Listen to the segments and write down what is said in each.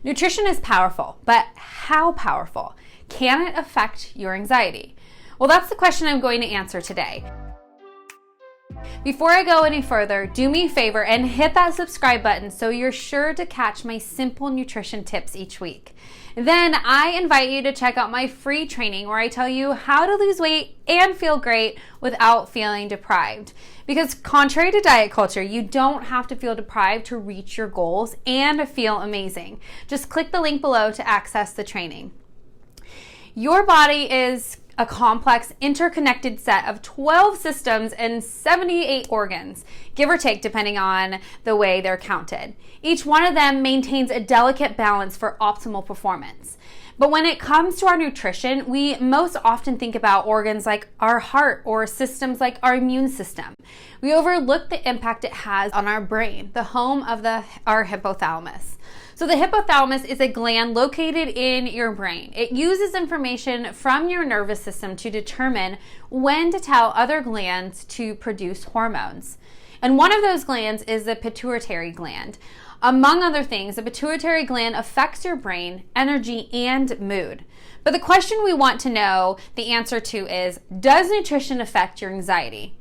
Nutrition is powerful, but how powerful? Can it affect your anxiety? Well, that's the question I'm going to answer today. Before I go any further, do me a favor and hit that subscribe button so you're sure to catch my simple nutrition tips each week. Then I invite you to check out my free training where I tell you how to lose weight and feel great without feeling deprived. Because contrary to diet culture, you don't have to feel deprived to reach your goals and feel amazing. Just click the link below to access the training. Your body is a complex, interconnected set of 12 systems and 78 organs, give or take depending on the way they're counted. Each one of them maintains a delicate balance for optimal performance. But when it comes to our nutrition, we most often think about organs like our heart or systems like our immune system. We overlook the impact it has on our brain, the home of our hypothalamus. So the hypothalamus is a gland located in your brain. It uses information from your nervous system to determine when to tell other glands to produce hormones. And one of those glands is the pituitary gland. Among other things, the pituitary gland affects your brain, energy, and mood. But the question we want to know the answer to is, does nutrition affect your anxiety?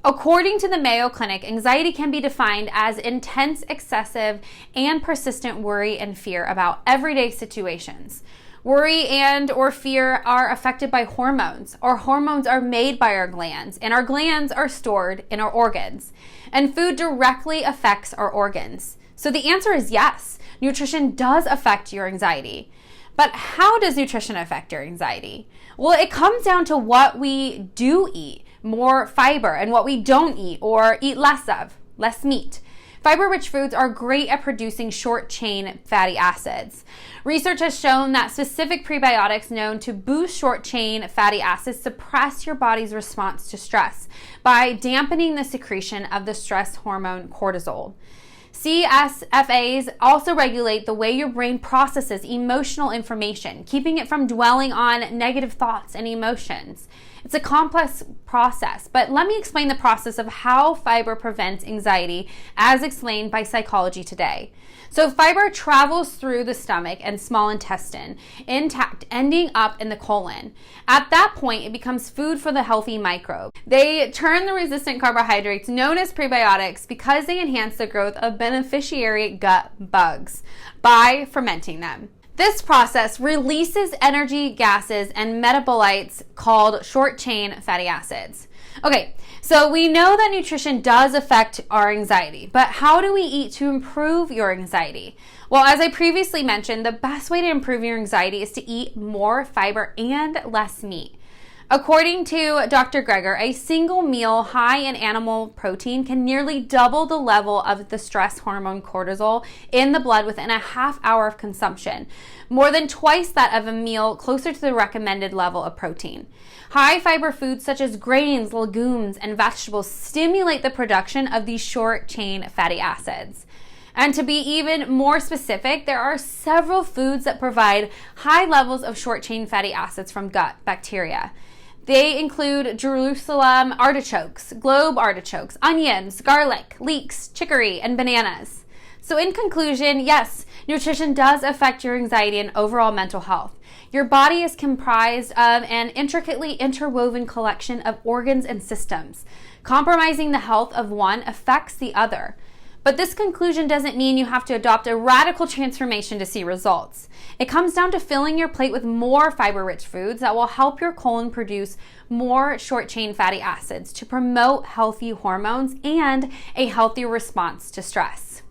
According to the Mayo Clinic, anxiety can be defined as intense, excessive, and persistent worry and fear about everyday situations. Worry and or fear are affected by hormones. Our hormones are made by our glands, and our glands are stored in our organs. And food directly affects our organs. So the answer is yes, nutrition does affect your anxiety. But how does nutrition affect your anxiety? Well, it comes down to what we do eat, more fiber, and what we don't eat or eat less of, less meat. Fiber-rich foods are great at producing short-chain fatty acids. Research has shown that specific prebiotics known to boost short-chain fatty acids suppress your body's response to stress by dampening the secretion of the stress hormone cortisol. CSFAs also regulate the way your brain processes emotional information, keeping it from dwelling on negative thoughts and emotions. It's a complex process, but let me explain the process of how fiber prevents anxiety as explained by Psychology Today. So fiber travels through the stomach and small intestine intact, ending up in the colon. At that point, it becomes food for the healthy microbe. They turn the resistant carbohydrates known as prebiotics because they enhance the growth of beneficiary gut bugs by fermenting them. This process releases energy, gases, and metabolites called short-chain fatty acids. Okay, so we know that nutrition does affect our anxiety, but how do we eat to improve your anxiety? Well, as I previously mentioned, the best way to improve your anxiety is to eat more fiber and less meat. According to Dr. Greger, a single meal high in animal protein can nearly double the level of the stress hormone cortisol in the blood within a half hour of consumption, more than twice that of a meal closer to the recommended level of protein. High fiber foods such as grains, legumes, and vegetables stimulate the production of these short-chain fatty acids. And to be even more specific, there are several foods that provide high levels of short-chain fatty acids from gut bacteria. They include Jerusalem artichokes, globe artichokes, onions, garlic, leeks, chicory, and bananas. So in conclusion, yes, nutrition does affect your anxiety and overall mental health. Your body is comprised of an intricately interwoven collection of organs and systems. Compromising the health of one affects the other. But this conclusion doesn't mean you have to adopt a radical transformation to see results. It comes down to filling your plate with more fiber-rich foods that will help your colon produce more short-chain fatty acids to promote healthy hormones and a healthier response to stress.